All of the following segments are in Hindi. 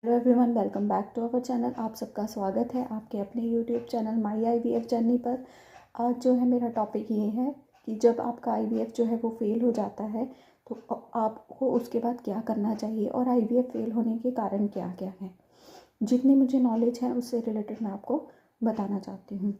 Hello everyone, welcome back to our channel. आप सबका स्वागत है आपके अपने YouTube channel my IVF journey पर। आज जो है मेरा टॉपिक ये है कि जब आपका आईवीएफ जो है वो फेल हो जाता है तो आपको उसके बाद क्या करना चाहिए और आईवीएफ फेल होने के कारण क्या क्या हैं। जितनी मुझे नॉलेज है उससे रिलेटेड मैं आपको बताना चाहती हूँ।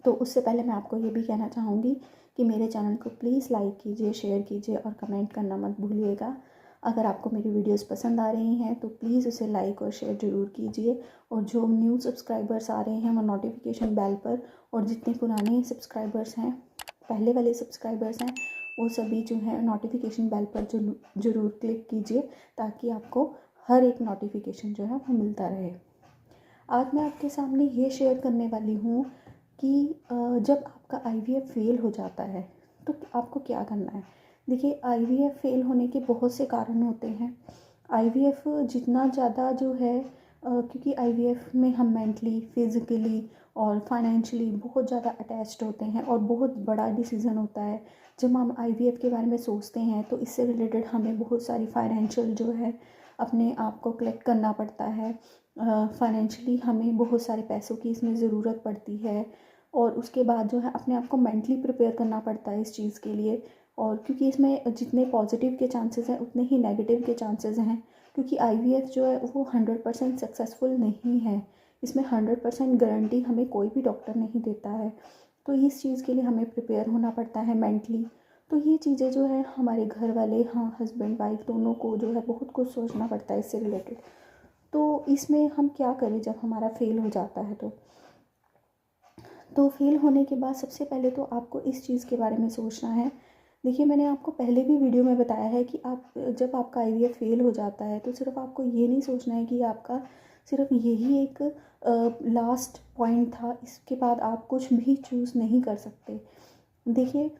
तो उससे पहले मैं आपको ये भी कहना चाहूँगी कि मेरे चैनल को प्लीज़ लाइक कीजिए, शेयर कीजिए और कमेंट करना मत भूलिएगा। अगर आपको मेरी वीडियोस पसंद आ रही हैं तो प्लीज़ उसे लाइक और शेयर ज़रूर कीजिए। और जो न्यू सब्सक्राइबर्स आ रहे हैं वो नोटिफिकेशन बेल पर, और जितने पुराने सब्सक्राइबर्स हैं, पहले वाले सब्सक्राइबर्स हैं, वो सभी जो है नोटिफिकेशन बेल पर ज़रूर क्लिक कीजिए ताकि आपको हर एक नोटिफिकेशन जो है वो मिलता रहे। आज मैं आपके सामने ये शेयर करने वाली हूँ कि जब आपका आईवीएफ फेल हो जाता है तो आपको क्या करना है। देखिए, आईवीएफ फेल होने के बहुत से कारण होते हैं। आईवीएफ जितना ज़्यादा जो है क्योंकि आईवीएफ में हम मेंटली, फिज़िकली और फाइनेंशियली बहुत ज़्यादा अटैच्ड होते हैं और बहुत बड़ा डिसीज़न होता है। जब हम आईवीएफ के बारे में सोचते हैं तो इससे रिलेटेड हमें बहुत सारी फाइनेंशियल जो है अपने आप को कलेक्ट करना पड़ता है। फाइनेंशियली हमें बहुत सारे पैसों की इसमें ज़रूरत पड़ती है और उसके बाद जो है अपने आप को मेंटली प्रिपेयर करना पड़ता है इस चीज़ के लिए। और क्योंकि इसमें जितने पॉजिटिव के चांसेस हैं उतने ही नेगेटिव के चांसेस हैं, क्योंकि आईवीएफ जो है वो 100% सक्सेसफुल नहीं है। इसमें 100% गारंटी हमें कोई भी डॉक्टर नहीं देता है। तो इस चीज़ के लिए हमें प्रिपेयर होना पड़ता है मेंटली। तो ये चीज़ें जो है हमारे घर वाले, हाँ, हस्बैंड वाइफ दोनों को जो है बहुत कुछ सोचना पड़ता है इससे रिलेटेड। तो इसमें हम क्या करें जब हमारा फेल हो जाता है तो फेल होने के बाद सबसे पहले तो आपको इस चीज़ के बारे में सोचना है। देखिए, मैंने आपको पहले भी वीडियो में बताया है कि आप जब आपका आईवीएफ फेल हो जाता है तो सिर्फ आपको ये नहीं सोचना है कि आपका सिर्फ यही एक लास्ट पॉइंट था, इसके बाद आप कुछ भी चूज़ नहीं कर सकते। देखिए,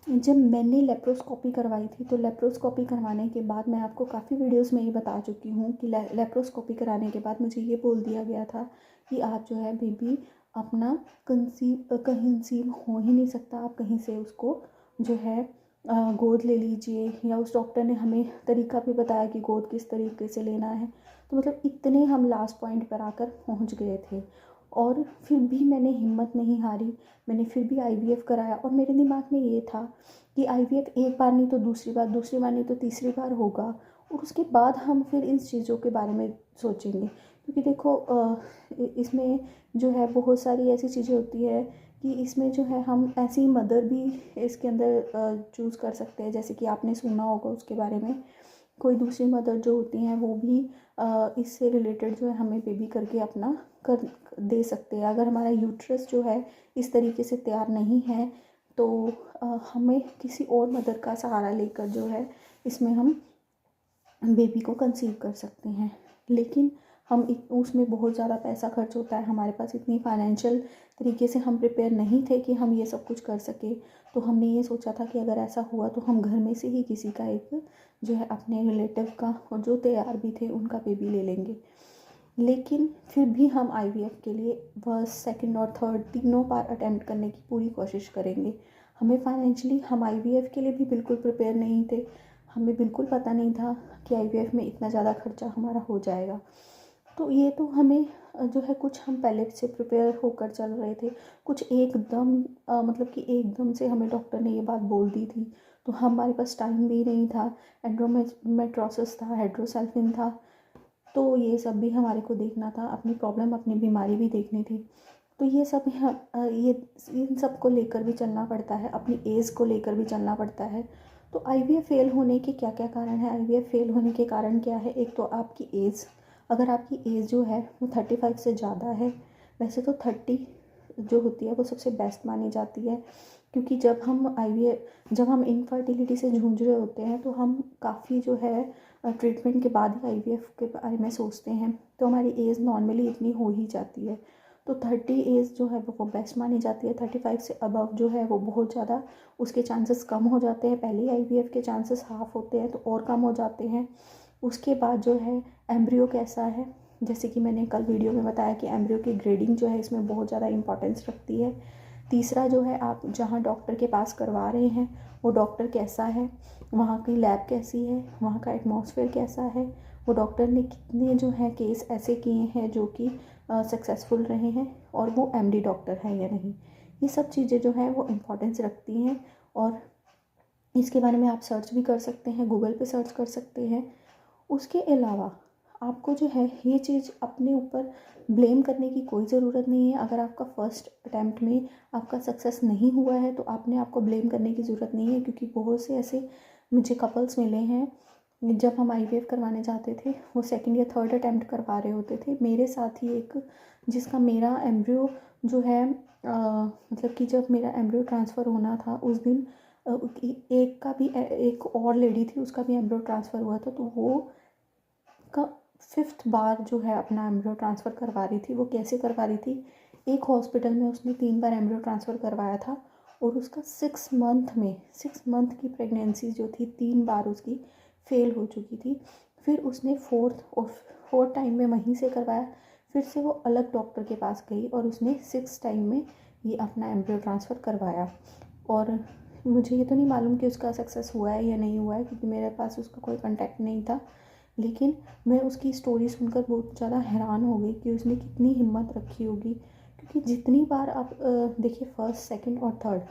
जब मैंने लेप्रोस्कोपी करवाई थी तो लेप्रोस्कोपी करवाने के बाद मैं आपको काफ़ी वीडियोस में ये बता चुकी हूँ कि लेप्रोस्कोपी कराने के बाद मुझे ये बोल दिया गया था कि आप जो है बेबी अपना कंसीव हो ही नहीं सकता, आप कहीं से उसको जो है गोद ले लीजिए। या उस डॉक्टर ने हमें तरीका भी बताया कि गोद किस तरीके से लेना है। तो मतलब इतने हम लास्ट पॉइंट पर आकर पहुँच गए थे और फिर भी मैंने हिम्मत नहीं हारी। मैंने फिर भी आईवीएफ कराया और मेरे दिमाग में ये था कि आईवीएफ एक बार नहीं तो दूसरी बार, दूसरी बार नहीं तो तीसरी बार होगा और उसके बाद हम फिर इन चीज़ों के बारे में सोचेंगे। क्योंकि देखो, इसमें जो है बहुत सारी ऐसी चीज़ें होती है कि इसमें जो है हम ऐसी मदर भी इसके अंदर चूज़ कर सकते हैं, जैसे कि आपने सुना होगा उसके बारे में। कोई दूसरी मदर जो होती हैं वो भी इससे रिलेटेड जो है हमें बेबी करके अपना कर दे सकते हैं। अगर हमारा यूट्रस जो है इस तरीके से तैयार नहीं है तो हमें किसी और मदर का सहारा लेकर जो है इसमें हम बेबी को कंसीव कर सकते हैं। लेकिन हम उसमें बहुत ज़्यादा पैसा खर्च होता है, हमारे पास इतनी फाइनेंशियल तरीके से हम प्रिपेयर नहीं थे कि हम ये सब कुछ कर सके। तो हमने ये सोचा था कि अगर ऐसा हुआ तो हम घर में से ही किसी का एक जो है अपने रिलेटिव का, और जो तैयार भी थे उनका बेबी ले लेंगे। लेकिन फिर भी हम आईवीएफ के लिए फर्स्ट, सेकंड और थर्ड तीनों बार अटेम्प्ट करने की पूरी कोशिश करेंगे। हमें फाइनेंशियली हम आईवीएफ के लिए भी बिल्कुल प्रिपेयर नहीं थे। हमें बिल्कुल पता नहीं था कि आईवीएफ में इतना ज़्यादा खर्चा हमारा हो जाएगा। तो ये तो हमें जो है कुछ हम पहले से प्रिपेयर होकर चल रहे थे, कुछ एकदम मतलब कि एकदम से हमें डॉक्टर ने ये बात बोल दी थी तो हमारे पास टाइम भी नहीं था। एंड्रोमेट्रोसिस था, हाइड्रोसेल्फिन था, तो ये सब भी हमारे को देखना था, अपनी प्रॉब्लम, अपनी बीमारी भी देखनी थी। तो ये सब ये इन सब को लेकर भी चलना पड़ता है, अपनी एज को लेकर भी चलना पड़ता है। तो आईवीएफ फेल होने के क्या क्या कारण है, आईवीएफ फेल होने के कारण क्या है। एक तो आपकी एज, अगर आपकी एज जो है वो 35 से ज़्यादा है, वैसे तो 30 जो होती है वो सबसे बेस्ट मानी जाती है। क्योंकि जब हम इनफर्टिलिटी से जूझ रहे होते हैं तो हम काफ़ी जो है ट्रीटमेंट के बाद ही आईवीएफ के बारे में सोचते हैं। तो हमारी एज नॉर्मली इतनी हो ही जाती है। तो 30 एज जो है वो बेस्ट मानी जाती है। 35 से अबव जो है वो बहुत ज़्यादा उसके चांसेस कम हो जाते हैं। पहले ही आईवीएफ के चांसेस हाफ होते हैं तो और कम हो जाते हैं। उसके बाद जो है एम्ब्रियो कैसा है, जैसे कि मैंने कल वीडियो में बताया कि एम्ब्रियो की ग्रेडिंग जो है इसमें बहुत ज़्यादा इंपॉर्टेंस रखती है। तीसरा जो है, आप जहाँ डॉक्टर के पास करवा रहे हैं वो डॉक्टर कैसा है, वहाँ की लैब कैसी है, वहाँ का एटमॉस्फेयर कैसा है, वो डॉक्टर ने कितने जो है केस ऐसे किए हैं जो कि सक्सेसफुल रहे हैं, और वो एमडी डॉक्टर है या नहीं। ये सब चीज़ें जो है वो इम्पोर्टेंस रखती हैं, और इसके बारे में आप सर्च भी कर सकते हैं, गूगल पे सर्च कर सकते हैं। उसके अलावा आपको जो है ये चीज़ अपने ऊपर ब्लेम करने की कोई ज़रूरत नहीं है। अगर आपका फर्स्ट अटैम्प्ट में आपका सक्सेस नहीं हुआ है तो आपने आपको ब्लेम करने की ज़रूरत नहीं है, क्योंकि बहुत से ऐसे मुझे कपल्स मिले हैं जब हम आईवीएफ करवाने जाते थे, वो सेकंड या थर्ड अटैम्प्ट करवा रहे होते थे। मेरे साथ ही एक, जिसका मेरा एम्ब्रियो जो है मतलब कि जब मेरा एम्ब्रियो ट्रांसफ़र होना था उस दिन एक का भी एक और लेडी थी, उसका भी एम्ब्रियो ट्रांसफ़र हुआ था, तो वो का 5th बार जो है अपना एम्ब्रियो ट्रांसफ़र करवा रही थी। वो कैसे करवा रही थी, एक हॉस्पिटल में उसने 3 बार एम्ब्रियो ट्रांसफ़र करवाया था, और उसका 6 मंथ की प्रेगनेंसी जो थी 3 बार उसकी फेल हो चुकी थी। फिर उसने फोर्थ टाइम में वहीं से करवाया। फिर से वो अलग डॉक्टर के पास गई और उसने 6 टाइम में ये अपना एम्ब्रियो ट्रांसफ़र करवाया। और मुझे ये तो नहीं मालूम कि उसका सक्सेस हुआ है या नहीं हुआ है, क्योंकि मेरे पास उसका कोई कॉन्टैक्ट नहीं था। लेकिन मैं उसकी स्टोरी सुनकर बहुत ज़्यादा हैरान हो गई कि उसने कितनी हिम्मत रखी होगी। क्योंकि जितनी बार आप देखिए, फर्स्ट, सेकंड और थर्ड,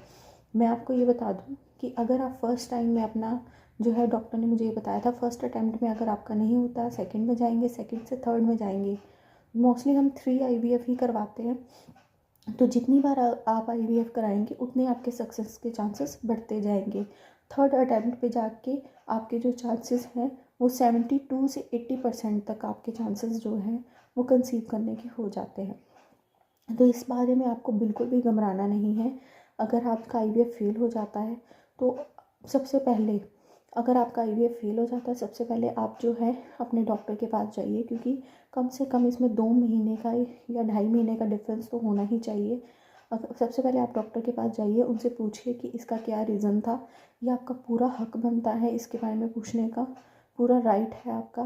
मैं आपको ये बता दूं कि अगर आप फर्स्ट टाइम में अपना जो है, डॉक्टर ने मुझे ये बताया था, फर्स्ट अटैम्प्ट में अगर आपका नहीं होता, सेकंड में जाएंगे, सेकंड से थर्ड में जाएंगे। मोस्टली हम 3 आईवीएफ ही करवाते हैं। तो जितनी बार आप आईवीएफ कराएंगे उतने आपके सक्सेस के चांसेस बढ़ते जाएंगे। थर्ड अटैम्प्ट पे जाके आपके जो चांसेस हैं वो 72 से 80% तक आपके चांसेस जो हैं वो कंसीव करने के हो जाते हैं। तो इस बारे में आपको बिल्कुल भी घबराना नहीं है। अगर आपका आईवीएफ फेल हो जाता है तो सबसे पहले, अगर आपका आईवीएफ फेल हो जाता है, सबसे पहले आप जो है अपने डॉक्टर के पास जाइए, क्योंकि कम से कम इसमें 2 महीने का या 2.5 महीने का डिफरेंस तो होना ही चाहिए। सबसे पहले आप डॉक्टर के पास जाइए, उनसे पूछिए कि इसका क्या रीज़न था। ये आपका पूरा हक बनता है, इसके बारे में पूछने का पूरा राइट है आपका।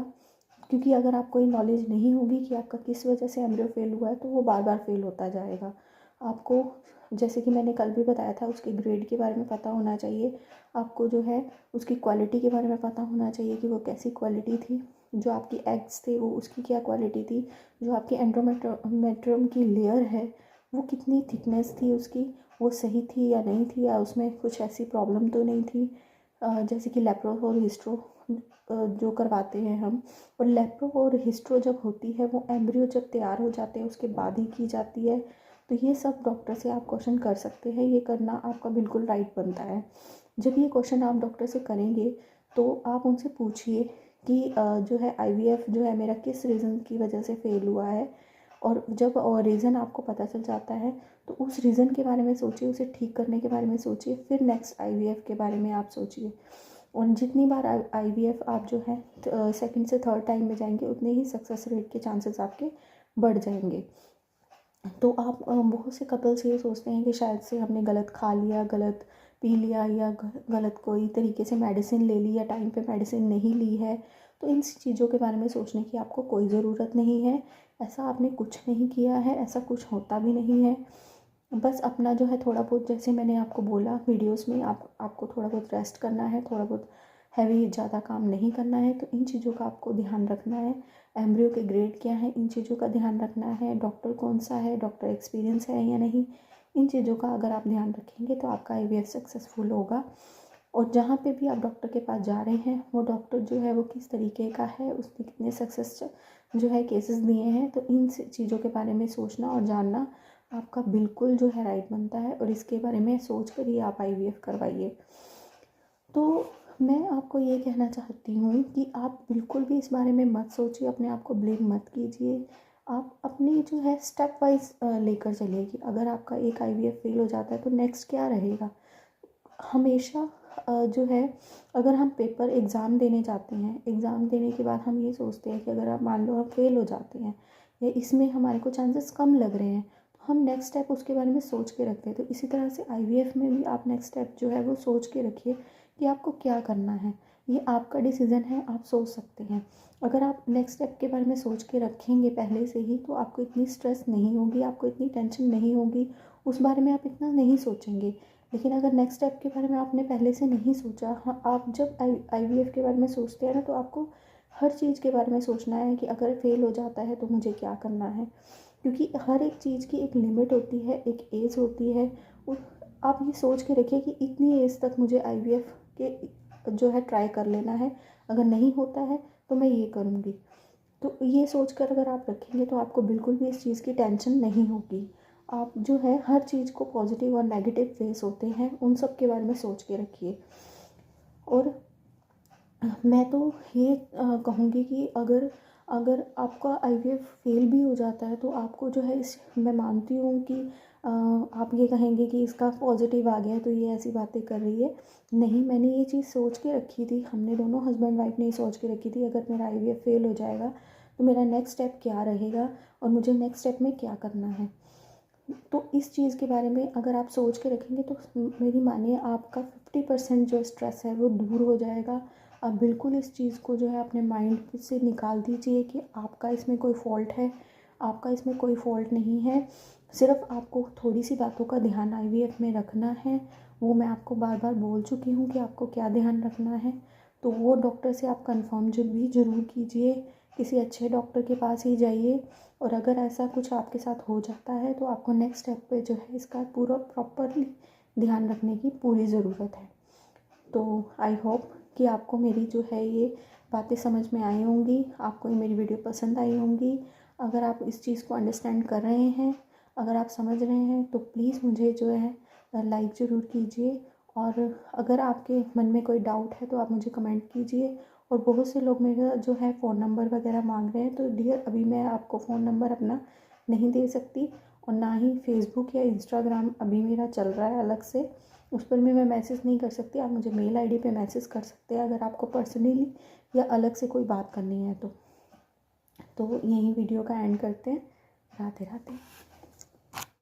क्योंकि अगर आपको ये नॉलेज नहीं होगी कि आपका किस वजह से एम्ब्रियो फेल हुआ है तो वो बार बार फेल होता जाएगा। आपको, जैसे कि मैंने कल भी बताया था, उसके ग्रेड के बारे में पता होना चाहिए। आपको जो है उसकी क्वालिटी के बारे में पता होना चाहिए कि वो कैसी क्वालिटी थी। जो आपकी एग्स थे वो उसकी क्या क्वालिटी थी। जो आपकी एंडोमेट्रियम की लेयर है वो कितनी थिकनेस थी उसकी, वो सही थी या नहीं थी, या उसमें कुछ ऐसी प्रॉब्लम तो नहीं थी। जैसे कि लेप्रो और हिस्ट्रो जो करवाते हैं हम, और लेप्रो और हिस्ट्रो जब होती है वो एम्ब्रियो जब तैयार हो जाते हैं उसके बाद ही की जाती है। तो ये सब डॉक्टर से आप क्वेश्चन कर सकते हैं, ये करना आपका बिल्कुल राइट बनता है। जब ये क्वेश्चन आप डॉक्टर से करेंगे तो आप उनसे पूछिए कि जो है आईवीएफ जो है मेरा किस रीज़न की वजह से फेल हुआ है। और जब रीज़न आपको पता चल जाता है तो उस रीज़न के बारे में सोचिए, उसे ठीक करने के बारे में सोचिए, फिर नेक्स्ट आईवीएफ के बारे में आप सोचिए। और जितनी बार आईवीएफ आप जो है सेकंड से थर्ड टाइम में जाएंगे उतने ही सक्सेस रेट के चांसेस आपके बढ़ जाएंगे। तो आप बहुत से कपल्स ये सोचते हैं कि शायद से हमने गलत खा लिया, गलत पी लिया, या गलत कोई तरीके से मेडिसिन ले ली, या टाइम पे मेडिसिन नहीं ली है। तो इन चीज़ों के बारे में सोचने की आपको कोई ज़रूरत नहीं है। ऐसा आपने कुछ नहीं किया है, ऐसा कुछ होता भी नहीं है। बस अपना जो है थोड़ा बहुत, जैसे मैंने आपको बोला वीडियोस में, आपको थोड़ा बहुत रेस्ट करना है, थोड़ा बहुत हैवी ज़्यादा काम नहीं करना है। तो इन चीज़ों का आपको ध्यान रखना है। एम्ब्रियो के ग्रेड क्या है, इन चीज़ों का ध्यान रखना है। डॉक्टर कौन सा है, डॉक्टर एक्सपीरियंस है या नहीं, इन चीज़ों का अगर आप ध्यान रखेंगे तो आपका आईवीएफ सक्सेसफुल होगा। और जहाँ पे भी आप डॉक्टर के पास जा रहे हैं वो डॉक्टर जो है वो किस तरीके का है, उसने कितने सक्सेस जो है केसेस दिए हैं, तो इन चीज़ों के बारे में सोचना और जानना आपका बिल्कुल जो है राइट बनता है। और इसके बारे में सोच कर ही आप आईवीएफ करवाइए। तो मैं आपको ये कहना चाहती हूँ कि आप बिल्कुल भी इस बारे में मत सोचिए, अपने आप को ब्लेम मत कीजिए। आप अपनी जो है स्टेप वाइज लेकर चलिए कि अगर आपका एक आईवीएफ फेल हो जाता है तो नेक्स्ट क्या रहेगा। हमेशा जो है, अगर हम पेपर एग्ज़ाम देने जाते हैं, एग्ज़ाम देने के बाद हम ये सोचते हैं कि अगर आप मान लो हम फेल हो जाते हैं या इसमें हमारे को चांसेस कम लग रहे हैं, तो हम नेक्स्ट स्टेप उसके बारे में सोच के रखते हैं। तो इसी तरह से आईवीएफ में भी आप नेक्स्ट स्टेप जो है वो सोच के रखिए कि आपको क्या करना है। ये आपका डिसीज़न है, आप सोच सकते हैं। अगर आप नेक्स्ट स्टेप के बारे में सोच के रखेंगे पहले से ही तो आपको इतनी स्ट्रेस नहीं होगी, आपको इतनी टेंशन नहीं होगी, उस बारे में आप इतना नहीं सोचेंगे। लेकिन अगर नेक्स्ट स्टेप के बारे में आपने पहले से नहीं सोचा, हाँ, आप जब आईवीएफ के बारे में सोचते हैं ना तो आपको हर चीज़ के बारे में सोचना है कि अगर फेल हो जाता है तो मुझे क्या करना है, क्योंकि हर एक चीज़ की एक लिमिट होती है, एक एज होती है। और आप ये सोच के रखिए कि इतनी एज तक मुझे आईवीएफ के जो है ट्राई कर लेना है, अगर नहीं होता है तो मैं ये करूँगी। तो ये सोच कर अगर आप रखेंगे तो आपको बिल्कुल भी इस चीज़ की टेंशन नहीं होगी। आप जो है हर चीज़ को पॉजिटिव और नेगेटिव फेस होते हैं, उन सब के बारे में सोच के रखिए। और मैं तो ये कहूँगी कि अगर अगर आपका आईवीएफ फेल भी हो जाता है तो आपको जो है इस मैं मानती हूँ कि आप ये कहेंगे कि इसका पॉजिटिव आ गया है तो ये ऐसी बातें कर रही है। नहीं, मैंने ये चीज़ सोच के रखी थी, हमने दोनों हस्बैंड वाइफ ने ये सोच के रखी थी, अगर मेरा आईवीएफ फेल हो जाएगा तो मेरा नेक्स्ट स्टेप क्या रहेगा और मुझे नेक्स्ट स्टेप में क्या करना है। तो इस चीज़ के बारे में अगर आप सोच के रखेंगे तो मेरी मानिए आपका 50% जो स्ट्रेस है वो दूर हो जाएगा। आप बिल्कुल इस चीज़ को जो है अपने माइंड से निकाल दीजिए कि आपका इसमें कोई फ़ॉल्ट है, आपका इसमें कोई फ़ॉल्ट नहीं है। सिर्फ आपको थोड़ी सी बातों का ध्यान आईवीएफ में रखना है, वो मैं आपको बार बार बोल चुकी हूँ कि आपको क्या ध्यान रखना है। तो वो डॉक्टर से आप कंफर्म जो भी ज़रूर कीजिए, किसी अच्छे डॉक्टर के पास ही जाइए। और अगर ऐसा कुछ आपके साथ हो जाता है तो आपको नेक्स्ट स्टेप पे जो है इसका पूरा प्रॉपरली ध्यान रखने की पूरी ज़रूरत है। तो आई होप कि आपको मेरी जो है ये बातें समझ में आई होंगी, आपको ये मेरी वीडियो पसंद आई होंगी। अगर आप इस चीज़ को अंडरस्टैंड कर रहे हैं, अगर आप समझ रहे हैं तो प्लीज़ मुझे जो है लाइक ज़रूर कीजिए। और अगर आपके मन में कोई डाउट है तो आप मुझे कमेंट कीजिए। और बहुत से लोग मेरा जो है फ़ोन नंबर वगैरह मांग रहे हैं, तो डियर अभी मैं आपको फ़ोन नंबर अपना नहीं दे सकती, और ना ही फेसबुक या इंस्टाग्राम अभी मेरा चल रहा है अलग से, उस पर भी मैं मैसेज नहीं कर सकती। आप मुझे मेल आईडी पे मैसेज कर सकते हैं अगर आपको पर्सनली या अलग से कोई बात करनी है तो। यहीं वीडियो का एंड करते हैं। राधे राधे।